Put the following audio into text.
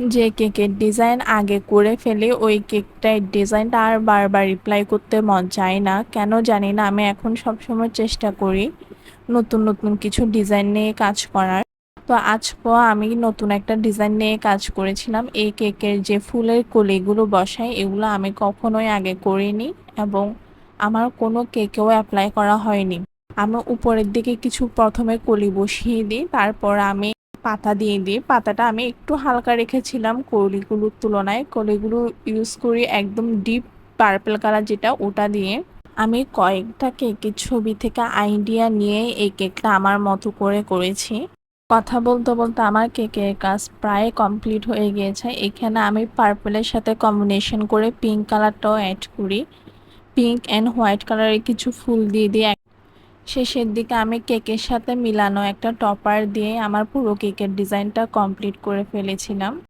যে কেকের ডিজাইন আগে করে ফেলি ওই কেকটার ডিজাইনটা আর বারবার রিপ্লাই করতে মন চায় না, কেন জানি না। আমি এখন সবসময় চেষ্টা করি নতুন নতুন কিছু ডিজাইন নিয়ে কাজ করার। তো আজকেও আমি নতুন একটা ডিজাইন নিয়ে কাজ করেছিলাম। এই কেকের যে ফুলের কলিগুলো বসাই এগুলো আমি কখনোই আগে করিনি এবং আমার কোনো কেকেও অ্যাপ্লাই করা হয়নি। আমি উপরের দিকে কিছু প্রথমে কলি বসিয়ে দিই, তারপর আমি পাতা দিয়ে দিই। পাতাটা আমি একটু হালকা রেখেছিলাম কলিগুলোর তুলনায়। কলিগুলো ইউজ করি একদম ডিপ পার্পল কালার, যেটা ওটা দিয়ে। আমি কয়েকটা কেকের ছবি থেকে আইডিয়া নিয়ে এই কেকটা আমার মতো করে করেছি। কথা বলতে বলতে আমার কেকের কাজ প্রায় কমপ্লিট হয়ে গিয়েছে। এখানে আমি পার্পলের সাথে কম্বিনেশন করে পিঙ্ক কালারটাও অ্যাড করি। পিঙ্ক অ্যান্ড হোয়াইট কালারের কিছু ফুল দিয়ে দিই। শেষের দিকে আমি কেকের সাথে মিলানো একটা টপার দিয়ে আমার পুরো কেকের ডিজাইনটা কমপ্লিট করে ফেলেছিলাম।